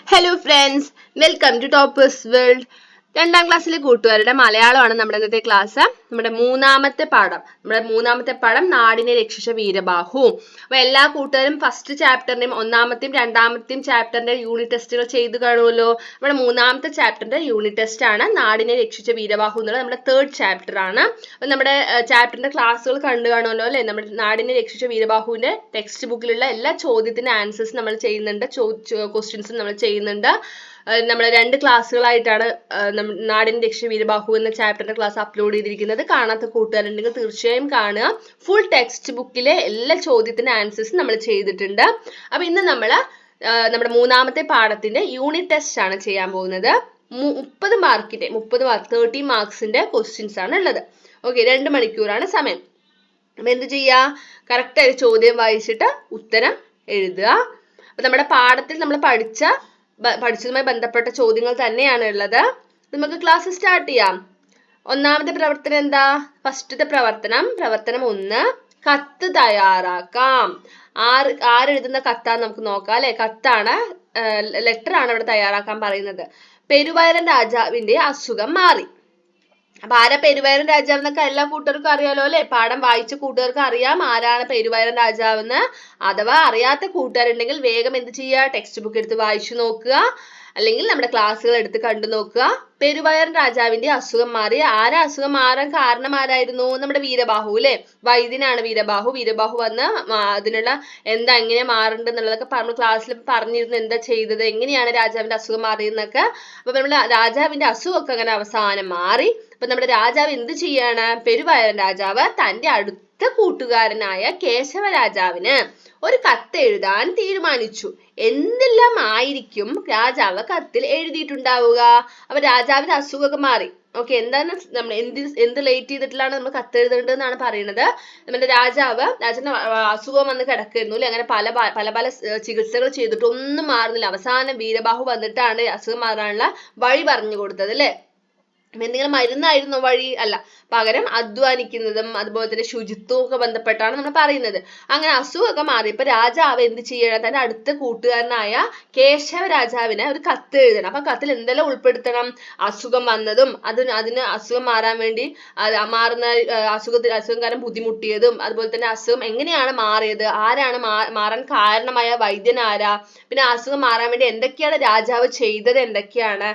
Hello friends, welcome to toppers world. 2ാം ക്ലാസ്സിലെ കൂട്ടുകാരുടെ മലയാളമാണ് നമ്മുടെ ഇന്നത്തെ ക്ലാസ്. നമ്മുടെ മൂന്നാമത്തെ പാഠം നാടിനെ രക്ഷിച്ച വീരബാഹു. അപ്പൊ എല്ലാ കൂട്ടുകാരും ഫസ്റ്റ് ചാപ്റ്ററിന്റെയും ഒന്നാമത്തെയും രണ്ടാമത്തെയും ചാപ്റ്ററിന്റെ യൂണിറ്റ് ടെസ്റ്റുകൾ ചെയ്ത് കാണുമല്ലോ. നമ്മുടെ മൂന്നാമത്തെ ചാപ്റ്ററിന്റെ യൂണിറ്റ് ടെസ്റ്റ് ആണ് നാടിനെ രക്ഷിച്ച വീരബാഹു എന്നുള്ളത്. നമ്മുടെ 3rd ചാപ്റ്റർ ആണ്. അപ്പൊ നമ്മുടെ ചാപ്റ്ററിന്റെ ക്ലാസ്സുകൾ കണ്ടു കാണുമല്ലോ അല്ലെ. നമ്മുടെ നാടിനെ രക്ഷിച്ച വീരബാഹുവിന്റെ ടെക്സ്റ്റ് ബുക്കിലുള്ള എല്ലാ ചോദ്യത്തിന്റെ ആൻസേഴ്സ് നമ്മൾ ചെയ്യുന്നുണ്ട്, ക്വസ്റ്റ്യൻസും നമ്മൾ ചെയ്യുന്നുണ്ട്. നമ്മൾ 2 ക്ലാസ്സുകളായിട്ടാണ് നാടിനെ രക്ഷിച്ച വീരബാഹു എന്ന ചാപ്റ്ററിന്റെ ക്ലാസ് അപ്ലോഡ് ചെയ്തിരിക്കുന്നത്. കാണാത്ത കൂട്ടുകാരുണ്ടെങ്കിൽ തീർച്ചയായും കാണുക. ഫുൾ ടെക്സ്റ്റ് ബുക്കിലെ എല്ലാ ചോദ്യത്തിന്റെ ആൻസേഴ്സ് നമ്മൾ ചെയ്തിട്ടുണ്ട്. അപ്പൊ ഇന്ന് നമ്മൾ നമ്മുടെ മൂന്നാമത്തെ പാഠത്തിന്റെ യൂണിറ്റ് ടെസ്റ്റ് ആണ് ചെയ്യാൻ പോകുന്നത്. 30 മാർക്കിന്റെ 30 മാർക്സിന്റെ ക്വസ്റ്റ്യൻസ് ആണ് ഉള്ളത്. ഓക്കെ, 2 മണിക്കൂറാണ് സമയം. അപ്പൊ എന്ത് ചെയ്യാ, കറക്റ്റ് ആയി ചോദ്യം വായിച്ചിട്ട് ഉത്തരം എഴുതുക. അപ്പൊ നമ്മുടെ പാഠത്തിൽ നമ്മൾ പഠിച്ചതുമായി ബന്ധപ്പെട്ട ചോദ്യങ്ങൾ തന്നെയാണ് ഉള്ളത്. നമുക്ക് ക്ലാസ് സ്റ്റാർട്ട് ചെയ്യാം. ഒന്നാമത്തെ പ്രവർത്തനം എന്താ? ഫസ്റ്റത്തെ പ്രവർത്തനം 1, കത്ത് തയ്യാറാക്കാം. ആരെഴുതുന്ന കത്താന്ന് നമുക്ക് നോക്കാം അല്ലെ. കത്താണ്, ലെറ്റർ ആണ് ഇവിടെ തയ്യാറാക്കാൻ പറയുന്നത്. പെരുവയറൻ രാജാവിന്റെ അസുഖം മാറി. അപ്പൊ ആരാ പെരുവയറൻ രാജാവ് എന്നൊക്കെ എല്ലാ കൂട്ടുകാർക്കും അറിയാലോ അല്ലെ. പാഠം വായിച്ച കൂട്ടുകാർക്ക് അറിയാം ആരാണ് പെരുവയറൻ രാജാവെന്ന്. അഥവാ അറിയാത്ത കൂട്ടുകാരുണ്ടെങ്കിൽ വേഗം എന്ത് ചെയ്യുക, ടെക്സ്റ്റ് ബുക്ക് എടുത്ത് വായിച്ചു നോക്കുക, അല്ലെങ്കിൽ നമ്മുടെ ക്ലാസ്സുകൾ എടുത്ത് കണ്ടു നോക്കുക. പെരുവയറൻ രാജാവിന്റെ അസുഖം മാറി. അസുഖം മാറാൻ കാരണം ആരായിരുന്നു? നമ്മുടെ വീരബാഹു അല്ലെ. വൈദ്യനാണ് വീരബാഹു. വീരബാഹു വന്ന് അതിനുള്ള എങ്ങനെ മാറേണ്ടതെന്നുള്ളതൊക്കെ നമ്മൾ ക്ലാസ്സിൽ പറഞ്ഞിരുന്നു. എന്താ ചെയ്തത്, എങ്ങനെയാണ് രാജാവിന്റെ അസുഖം മാറിയെന്നൊക്കെ. അപ്പൊ നമ്മുടെ രാജാവിന്റെ അസുഖമൊക്കെ അങ്ങനെ അവസാനം മാറി. അപ്പൊ നമ്മുടെ രാജാവ് എന്ത് ചെയ്യാണ്? പെരുവയറൻ രാജാവ് തന്റെ അടുത്ത കൂട്ടുകാരനായ കേശവ രാജാവിന് ഒരു കത്ത് എഴുതാൻ തീരുമാനിച്ചു. എന്തെല്ലാം ആയിരിക്കും രാജാവ് കത്തിൽ എഴുതിയിട്ടുണ്ടാവുക? അപ്പൊ രാജാവിന്റെ അസുഖമൊക്കെ മാറി. ഓക്കെ, എന്താണ് നമ്മൾ എന്ത് ലേറ്റ് ചെയ്തിട്ടാണ് നമ്മൾ കത്ത് എഴുതേണ്ടതെന്നാണ് പറയുന്നത്. നമ്മുടെ രാജാവിന് അസുഖം വന്ന് കിടക്കുന്നു അല്ലെ. അങ്ങനെ പല ചികിത്സകൾ ചെയ്തിട്ട് ഒന്നും മാറുന്നില്ല. അവസാനം വീരബാഹു വന്നിട്ടാണ് അസുഖം മാറാനുള്ള വഴി പറഞ്ഞു കൊടുത്തത് അല്ലെ. എന്തെങ്കിലും മരുന്നായിരുന്നു വഴി? അല്ല, പകരം അധ്വാനിക്കുന്നതും അതുപോലെ തന്നെ ശുചിത്വവും ഒക്കെ ബന്ധപ്പെട്ടാണ് നമ്മൾ പറയുന്നത്. അങ്ങനെ അസുഖമൊക്കെ മാറിയപ്പോ രാജാവ് എന്ത് ചെയ്യണം? തന്റെ അടുത്ത കൂട്ടുകാരനായ കേശവ രാജാവിന് ഒരു കത്ത് എഴുതണം. അപ്പൊ കത്തിൽ എന്തെല്ലാം ഉൾപ്പെടുത്തണം? അസുഖം വന്നതും അതിന് അസുഖം മാറാൻ വേണ്ടി അസുഖം കാരണം ബുദ്ധിമുട്ടിയതും, അതുപോലെ തന്നെ അസുഖം എങ്ങനെയാണ് മാറിയത്, ആരാണ് മാറാൻ കാരണമായ വൈദ്യൻ ആരാ, പിന്നെ അസുഖം മാറാൻ വേണ്ടി എന്തൊക്കെയാണ് രാജാവ് ചെയ്തത്, എന്തൊക്കെയാണ്,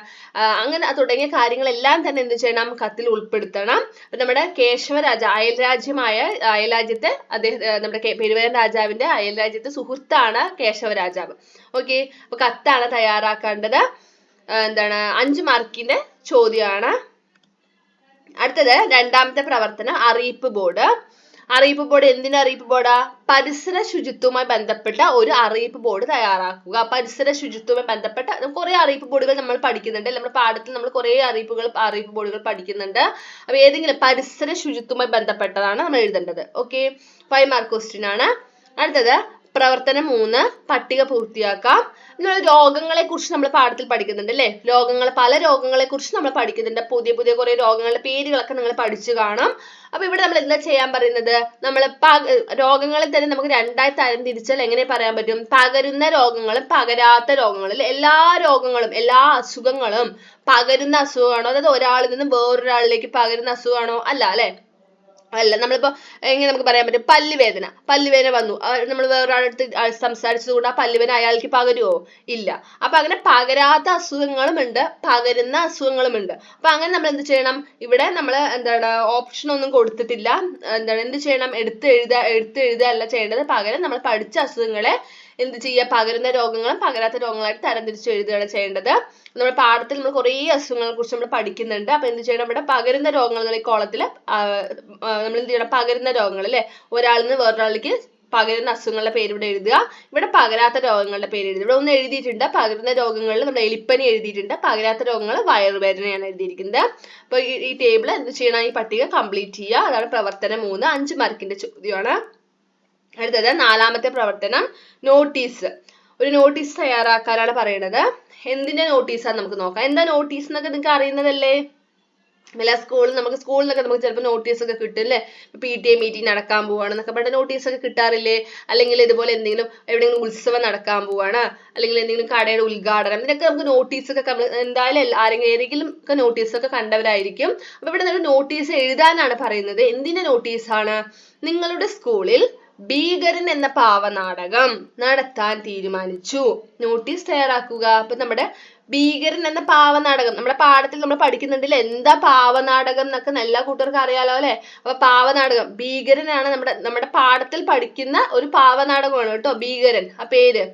അങ്ങനെ തുടങ്ങിയ കാര്യങ്ങളെല്ലാം തന്നെ എന്ത് ചെയ്യണം? കത്തിൽ ഉൾപ്പെടുത്തണം. നമ്മുടെ കേശവ അയൽരാജ്യത്തെ നമ്മുടെ പെരുവയറൻ രാജാവിന്റെ അയൽരാജ്യത്തെ സുഹൃത്താണ് കേശവ രാജാവ്. ഓക്കെ, അപ്പൊ കത്താണ് തയ്യാറാക്കേണ്ടത്. 5 മാർക്കിന്റെ ചോദ്യമാണ്. അടുത്തത് 2ാമത്തെ പ്രവർത്തനം അറിയിപ്പ് ബോർഡ്. അറിയിപ്പ് ബോർഡ് എന്തിന്റെ അറിയിപ്പ് ബോർഡാ? പരിസര ശുചിത്വവുമായി ബന്ധപ്പെട്ട ഒരു അറിയിപ്പ് ബോർഡ് തയ്യാറാക്കുക. പരിസര ശുചിത്വവുമായി ബന്ധപ്പെട്ട കുറെ അറിയിപ്പ് ബോർഡുകൾ നമ്മൾ പഠിക്കുന്നുണ്ട്. നമ്മുടെ പാഠത്തിൽ നമ്മൾ കുറെ അറിയിപ്പ് ബോർഡുകൾ പഠിക്കുന്നുണ്ട്. അപ്പൊ ഏതെങ്കിലും പരിസര ശുചിത്വവുമായി ബന്ധപ്പെട്ടതാണ് നമ്മൾ എഴുതേണ്ടത്. ഓക്കെ, 5 മാർക്ക് ക്വസ്റ്റ്യൻ ആണ്. അടുത്തത് പ്രവർത്തനം 3, പട്ടിക പൂർത്തിയാക്കാം. രോഗങ്ങളെ കുറിച്ച് നമ്മൾ പാഠത്തിൽ പഠിക്കുന്നുണ്ട് അല്ലെ. പല രോഗങ്ങളെ കുറിച്ച് നമ്മൾ പഠിക്കുന്നുണ്ട്. പുതിയ കുറെ രോഗങ്ങളുടെ പേരുകളൊക്കെ നിങ്ങൾ പഠിച്ചു കാണും. അപ്പൊ ഇവിടെ നമ്മൾ എന്താ ചെയ്യാൻ പറയുന്നത്? നമ്മൾ രോഗങ്ങളെ തന്നെ നമുക്ക് 2ആയി തരംതിരിച്ചാൽ എങ്ങനെ പറയാൻ പറ്റും? പകരുന്ന രോഗങ്ങളും പകരാത്ത രോഗങ്ങളും. എല്ലാ രോഗങ്ങളും എല്ലാ അസുഖങ്ങളും പകരുന്ന അസുഖമാണോ? അതായത് ഒരാളിൽ നിന്നും വേറൊരാളിലേക്ക് പകരുന്ന അസുഖമാണോ? അല്ല അല്ലെ. നമ്മളിപ്പോ എങ്ങനെ നമുക്ക് പറയാൻ പറ്റും? പല്ലുവേദന വന്നു, നമ്മൾ വേറൊരാളടുത്ത് സംസാരിച്ചതുകൊണ്ട് ആ പല്ലുവേദന അയാൾക്ക് പകരുമോ? ഇല്ല. അപ്പൊ അങ്ങനെ പകരാത്ത അസുഖങ്ങളും ഉണ്ട്, പകരുന്ന അസുഖങ്ങളും ഉണ്ട്. അപ്പൊ അങ്ങനെ നമ്മൾ എന്ത് ചെയ്യണം? ഇവിടെ നമ്മൾ ഓപ്ഷൻ ഒന്നും കൊടുത്തിട്ടില്ല. എന്ത് ചെയ്യണം? എടുത്ത് എഴുതുക അല്ല ചെയ്യേണ്ടത്. പകരം നമ്മൾ പഠിച്ച അസുഖങ്ങളെ എന്ത് ചെയ്യുക? പകരുന്ന രോഗങ്ങളും പകരാത്ത രോഗങ്ങളായിട്ട് തരംതിരിച്ച് എഴുതുകയാണ് ചെയ്യേണ്ടത്. നമ്മുടെ പാഠത്തിൽ നമ്മൾ കുറേ അസുഖങ്ങളെ കുറിച്ച് നമ്മൾ പഠിക്കുന്നുണ്ട്. അപ്പൊ എന്ത് ചെയ്യണം? ഇവിടെ പകരുന്ന രോഗങ്ങൾ എന്നുള്ള കോളത്തിൽ നമ്മൾ എന്ത് ചെയ്യണം? പകരുന്ന രോഗങ്ങൾ അല്ലെ, ഒരാളിൽ നിന്ന് വേറൊരാളിലേക്ക് പകരുന്ന അസുഖങ്ങളുടെ പേര് ഇവിടെ എഴുതുക. ഇവിടെ പകരാത്ത രോഗങ്ങളുടെ പേര് എഴുതുക. ഇവിടെ ഒന്ന് എഴുതിയിട്ടുണ്ട്. പകരുന്ന രോഗങ്ങളിൽ നമ്മുടെ എലിപ്പനി എഴുതിയിട്ടുണ്ട്. പകരാത്ത രോഗങ്ങൾ വയറുവേദനയാണ് എഴുതിയിരിക്കുന്നത്. അപ്പൊ ഈ ടേബിൾ എന്ത് ചെയ്യണം? ഈ പട്ടിക കംപ്ലീറ്റ് ചെയ്യുക. അതാണ് പ്രവർത്തനം 3, 5 മാർക്കിന്റെ ചോദ്യമാണ്. അടുത്തത് 4ാമത്തെ പ്രവർത്തനം നോട്ടീസ്. ഒരു നോട്ടീസ് തയ്യാറാക്കാനാണ് പറയുന്നത്. എന്തിന്റെ നോട്ടീസാണ് നമുക്ക് നോക്കാം. എന്താ നോട്ടീസ് എന്നൊക്കെ നിങ്ങൾക്ക് അറിയുന്നതല്ലേ? എല്ലാ സ്കൂളിൽ നമുക്ക് സ്കൂളിൽ നിന്നൊക്കെ നമുക്ക് ചിലപ്പോൾ നോട്ടീസ് ഒക്കെ കിട്ടും അല്ലേ? PTA മീറ്റിംഗ് നടക്കാൻ പോവാണെന്നൊക്കെ പറഞ്ഞിട്ട് നോട്ടീസ് ഒക്കെ കിട്ടാറില്ലേ? അല്ലെങ്കിൽ ഇതുപോലെ എന്തെങ്കിലും എവിടെയെങ്കിലും ഉത്സവം നടക്കാൻ പോവാണ്, അല്ലെങ്കിൽ എന്തെങ്കിലും കടയുടെ ഉദ്ഘാടനം, ഇതിനൊക്കെ നമുക്ക് നോട്ടീസ് ഒക്കെ നമ്മൾ എന്തായാലും ഏതെങ്കിലും ഒക്കെ നോട്ടീസ് ഒക്കെ കണ്ടവരായിരിക്കും. അപ്പൊ ഇവിടെ നമ്മൾ നോട്ടീസ് എഴുതാനാണ് പറയുന്നത്. എന്തിന്റെ നോട്ടീസാണ്? നിങ്ങളുടെ സ്കൂളിൽ ഭീകരൻ എന്ന പാവനാടകം നടത്താൻ തീരുമാനിച്ചു. നോട്ടീസ് തയ്യാറാക്കുക. അപ്പൊ നമ്മുടെ ഭീകരൻ എന്ന പാവനാടകം നമ്മുടെ പാഠത്തിൽ നമ്മൾ പഠിക്കുന്നുണ്ടല്ലേ, എന്താ പാവനാടകം എന്നൊക്കെ എല്ലാ കൂട്ടർക്കും അറിയാലോ അല്ലെ? അപ്പൊ പാവനാടകം, ഭീകരനാണ് നമ്മുടെ പാഠത്തിൽ പഠിക്കുന്ന ഒരു പാവനാടകമാണ് കേട്ടോ ഭീകരൻ ആ പേര്.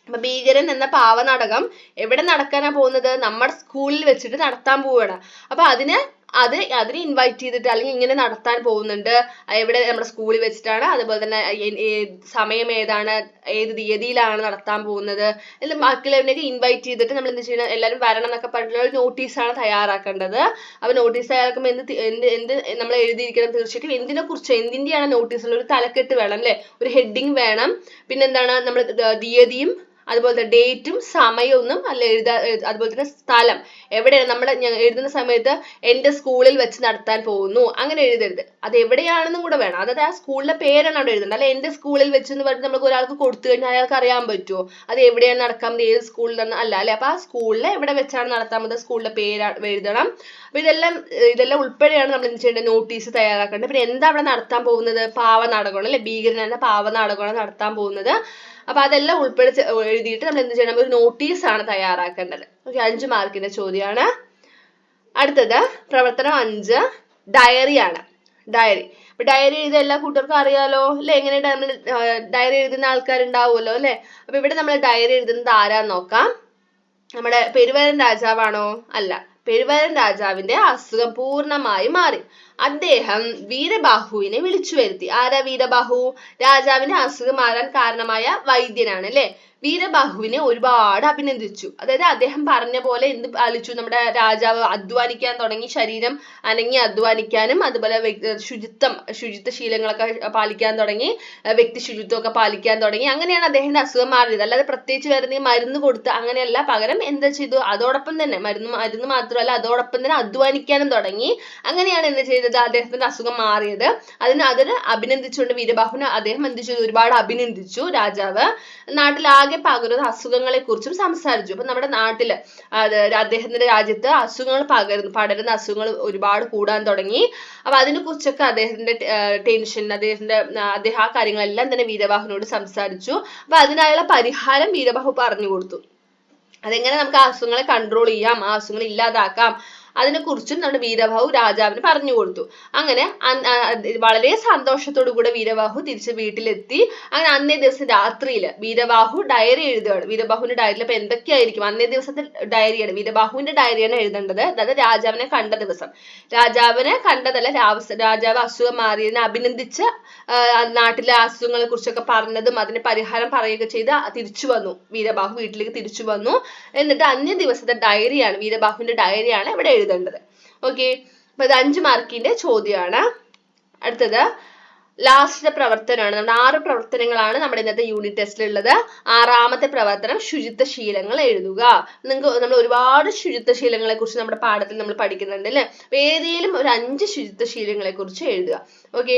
അപ്പൊ ഭീകരൻ എന്ന പാവനാടകം എവിടെ നടക്കാനാ പോകുന്നത്? നമ്മുടെ സ്കൂളിൽ വെച്ചിട്ട് നടത്താൻ പോവുകയാണ്. അപ്പൊ അതിനെ ഇൻവൈറ്റ് ചെയ്തിട്ട് അല്ലെങ്കിൽ ഇങ്ങനെ നടത്താൻ പോകുന്നുണ്ട്. എവിടെ? നമ്മുടെ സ്കൂളിൽ വെച്ചിട്ടാണ്. അതുപോലെ തന്നെ സമയം ഏതാണ്, ഏത് തീയതിയിലാണ് നടത്താൻ പോകുന്നത് എന്ന് ബാക്കിയുള്ളവരെയൊക്കെ ഇൻവൈറ്റ് ചെയ്തിട്ട് നമ്മൾ എന്ത് ചെയ്യണം? എല്ലാവരും വരണം എന്നൊക്കെ പറഞ്ഞിട്ടുള്ള ഒരു നോട്ടീസാണ് തയ്യാറാക്കേണ്ടത്. അപ്പൊ നോട്ടീസ് തയ്യാറാക്കുമ്പോൾ എന്ത് നമ്മൾ എഴുതിയിരിക്കണം? തീർച്ചയായിട്ടും എന്തിന്റെയാണ് നോട്ടീസിൽ ഒരു തലക്കെട്ട് വേണം അല്ലെ? ഒരു ഹെഡിങ് വേണം. പിന്നെന്താണ്? നമ്മൾ തീയതിയും അതുപോലെ തന്നെ ഡേറ്റും സമയമൊന്നും അല്ല അതുപോലെ തന്നെ സ്ഥലം എവിടെയാണ് നമ്മൾ എഴുതുന്ന സമയത്ത് എന്റെ സ്കൂളിൽ വെച്ച് നടത്താൻ പോകുന്നു അങ്ങനെ എഴുതരുത്. അത് എവിടെയാണെന്നും കൂടെ വേണം. അതായത് ആ സ്കൂളിലെ പേരാണ് അവിടെ എഴുതേണ്ടത്. അല്ലെ എന്റെ സ്കൂളിൽ വെച്ച് എന്ന് പറഞ്ഞിട്ട് നമുക്ക് ഒരാൾക്ക് കൊടുത്തു കഴിഞ്ഞാൽ അയാൾക്ക് അറിയാൻ പറ്റുമോ അത് എവിടെയാണ് നടക്കാൻ പോകുന്നത്, ഏത് സ്കൂളിൽ നിന്ന് അല്ല അല്ലെ? അപ്പൊ ആ സ്കൂളിൽ എവിടെ വെച്ചാണ് നടത്താൻ പോകുന്നത് സ്കൂളിലെ പേര് എഴുതണം. അപ്പൊ ഇതെല്ലാം ഉൾപ്പെടെയാണ് നമ്മൾ എന്ത് ചെയ്യേണ്ടത്? നോട്ടീസ് തയ്യാറാക്കേണ്ടത്. പിന്നെ എന്താ അവിടെ നടത്താൻ പോകുന്നത്? പാവനാടകമാണ് അല്ലെ? ഭീകരൻ എന്ന പാവനാടകമാണ് നടത്താൻ പോകുന്നത്. അപ്പൊ അതെല്ലാം ഉൾപ്പെടുത്തി എഴുതിയിട്ട് നമ്മൾ എന്ത് ചെയ്യണം? ഒരു നോട്ടീസ് ആണ് തയ്യാറാക്കേണ്ടത്. ഓക്കെ, 5 മാർക്കിന്റെ ചോദ്യമാണ്. അടുത്തത് പ്രവർത്തനം 5 ഡയറിയാണ്. ഡയറി. അപ്പൊ ഡയറി എഴുതാൻ എല്ലാ കൂട്ടർക്കും അറിയാലോ അല്ലെ? എങ്ങനെ ഡയറി എഴുതുന്ന ആൾക്കാരുണ്ടാവുമല്ലോ അല്ലെ? അപ്പൊ ഇവിടെ നമ്മൾ ഡയറി എഴുതുന്നത് ആരാന്ന് നോക്കാം. നമ്മുടെ പെരുവരൻ രാജാവാണോ? അല്ല. പെരുവരൻ രാജാവിന്റെ അസുഖം പൂർണ്ണമായി മാറി. അദ്ദേഹം വീരബാഹുവിനെ വിളിച്ചു വരുത്തി. ആരാ വീരബാഹു? രാജാവിന്റെ അസുഖം മാറാൻ കാരണമായ വൈദ്യനാണ് അല്ലെ? വീരബാഹുവിനെ ഒരുപാട് അഭിനന്ദിച്ചു. അതായത് അദ്ദേഹം പറഞ്ഞ പോലെ എന്ത് പാലിച്ചു? നമ്മുടെ രാജാവ് അധ്വാനിക്കാൻ തുടങ്ങി, ശരീരം അനങ്ങി അധ്വാനിക്കാനും അതുപോലെ ശുചിത്വ ശീലങ്ങളൊക്കെ പാലിക്കാൻ തുടങ്ങി, വ്യക്തി ശുചിത്വമൊക്കെ പാലിക്കാൻ തുടങ്ങി. അങ്ങനെയാണ് അദ്ദേഹത്തിന്റെ അസുഖം മാറിയത്. അല്ലാതെ പ്രത്യേകിച്ച് വേറെ മരുന്ന് കൊടുത്ത് അങ്ങനെയല്ല. പകരം എന്താ ചെയ്തു? അതോടൊപ്പം തന്നെ മരുന്ന് മാത്രമല്ല, അതോടൊപ്പം തന്നെ അധ്വാനിക്കാനും തുടങ്ങി. അങ്ങനെയാണ് എന്ത് ചെയ്തത്? അദ്ദേഹത്തിന്റെ അസുഖം മാറിയത്. അതിന് അഭിനന്ദിച്ചുകൊണ്ട് വീരബാഹുവിനെ അദ്ദേഹം എന്ത് ചെയ്തു? ഒരുപാട് അഭിനന്ദിച്ചു രാജാവ്. നാട്ടിലാകെ പകരുന്ന അസുഖങ്ങളെ കുറിച്ചും സംസാരിച്ചു. അപ്പൊ നമ്മുടെ നാട്ടില് അദ്ദേഹത്തിന്റെ രാജ്യത്ത് പടരുന്ന അസുഖങ്ങൾ ഒരുപാട് കൂടാൻ തുടങ്ങി. അപ്പൊ അതിനെ കുറിച്ചൊക്കെ അദ്ദേഹത്തിന്റെ അദ്ദേഹം ആ കാര്യങ്ങളെല്ലാം തന്നെ വീരബാഹുവിനോട് സംസാരിച്ചു. അപ്പൊ അതിനായുള്ള പരിഹാരം വീരബാഹു പറഞ്ഞു കൊടുത്തു. അതെങ്ങനെ നമുക്ക് ആ അസുഖങ്ങളെ കൺട്രോൾ ചെയ്യാം, ആ അസുഖങ്ങൾ ഇല്ലാതാക്കാം, അതിനെക്കുറിച്ചും നമ്മുടെ വീരബാഹു രാജാവിന് പറഞ്ഞു കൊടുത്തു. അങ്ങനെ വളരെ സന്തോഷത്തോടു കൂടെ വീരബാഹു തിരിച്ച് വീട്ടിലെത്തി. അങ്ങനെ അന്നേ ദിവസം രാത്രിയിൽ വീരബാഹു ഡയറി എഴുതുകയാണ്. വീരബാഹുവിന്റെ ഡയറിയിൽ ഇപ്പൊ എന്തൊക്കെയായിരിക്കും? അന്നേ ദിവസത്തെ ഡയറിയാണ്, വീരബാഹുവിന്റെ ഡയറിയാണ് എഴുതേണ്ടത്. അതായത് രാജാവിനെ കണ്ട ദിവസം. രാജാവിനെ കണ്ടതല്ല, രാജാവ് അസുഖം മാറിയതിനെ അഭിനന്ദിച്ച് നാട്ടിലെ അസുഖങ്ങളെ കുറിച്ചൊക്കെ പറഞ്ഞതും അതിന് പരിഹാരം പറയുകയൊക്കെ ചെയ്ത് തിരിച്ചു വന്നു. വീരബാഹു വീട്ടിലേക്ക് തിരിച്ചു വന്നു. എന്നിട്ട് അന്നേ ദിവസത്തെ ഡയറിയാണ്, വീരബാഹുവിന്റെ ഡയറിയാണ് ഇവിടെ എഴുതേണ്ടത്. ഓക്കെ, അപ്പൊ ഇത് 5 മാർക്കിന്റെ ചോദ്യമാണ്. അടുത്തത് ലാസ്റ്റ് പ്രവർത്തനമാണ്. നമ്മുടെ 6 പ്രവർത്തനങ്ങളാണ് നമ്മുടെ ഇന്നത്തെ യൂണിറ്റ് ടെസ്റ്റിൽ ഉള്ളത്. 6ാമത്തെ പ്രവർത്തനം ശുചിത്വ ശീലങ്ങൾ എഴുതുക. നമ്മൾ ഒരുപാട് ശുചിത്വ ശീലങ്ങളെ കുറിച്ച് നമ്മുടെ പാഠത്തിൽ നമ്മൾ പഠിക്കുന്നുണ്ട് അല്ലെ? അപ്പൊ ഏതെങ്കിലും ഒരു 5 ശുചിത്വ ശീലങ്ങളെ കുറിച്ച് എഴുതുക. ഓക്കെ,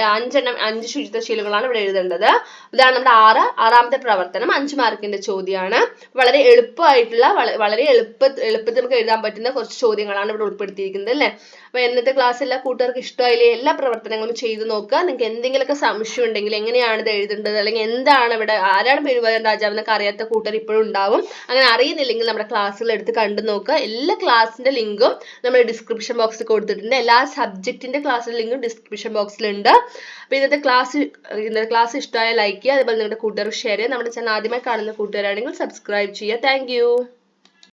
5 ശുചിത്വ ശീലങ്ങളാണ് ഇവിടെ എഴുതേണ്ടത്. ഇതാണ് നമ്മുടെ 6ാമത്തെ പ്രവർത്തനം. 5 മാർക്കിന്റെ ചോദ്യമാണ്. വളരെ എളുപ്പമായിട്ടുള്ള വളരെ എളുപ്പത്തിൽ നമുക്ക് എഴുതാൻ പറ്റുന്ന കുറച്ച് ചോദ്യങ്ങളാണ് ഇവിടെ ഉൾപ്പെടുത്തിയിരിക്കുന്നത് അല്ലെ? അപ്പൊ ഇന്നത്തെ ക്ലാസ് എല്ലാ കൂട്ടുകാർക്ക് ഇഷ്ടമായില്ലേ? എല്ലാ പ്രവർത്തനങ്ങളും ചെയ്തു നോക്കുക. നിങ്ങൾക്ക് എന്തെങ്കിലുമൊക്കെ സംശയം ഉണ്ടെങ്കിൽ എങ്ങനെയാണ് ഇത് എഴുതേണ്ടത്, അല്ലെങ്കിൽ എന്താണ് ഇവിടെ ആരാണ് പെരുവരൻ രാജാവ് എന്നൊക്കെ അറിയാത്ത കൂട്ടുകാർ ഇപ്പോഴും ഉണ്ടാവും. അങ്ങനെ അറിയുന്നില്ലെങ്കിൽ നമ്മുടെ ക്ലാസ്സുകൾ എടുത്ത് കണ്ടു നോക്കുക. എല്ലാ ക്ലാസ്സിന്റെ ലിങ്കും നമ്മൾ ഡിസ്ക്രിപ്ഷൻ ബോക്സിൽ കൊടുത്തിട്ടുണ്ട്. എല്ലാ സബ്ജക്റ്റിന്റെ ക്ലാസ്സിന്റെ ലിങ്കും ഡിസ്ക്രിപ്ഷൻ ബോക്സിലുണ്ട്. അപ്പൊ ഇന്നത്തെ ക്ലാസ് ഇഷ്ടമായ ലൈക്ക് ചെയ്യുക, അതുപോലെ നിങ്ങളുടെ കൂട്ടുകാർക്ക് ഷെയർ ചെയ്യുക. നമ്മുടെ ചാനൽ ആദ്യമായി കാണുന്ന കൂട്ടുകാരാണെങ്കിൽ സബ്സ്ക്രൈബ് ചെയ്യുക. താങ്ക്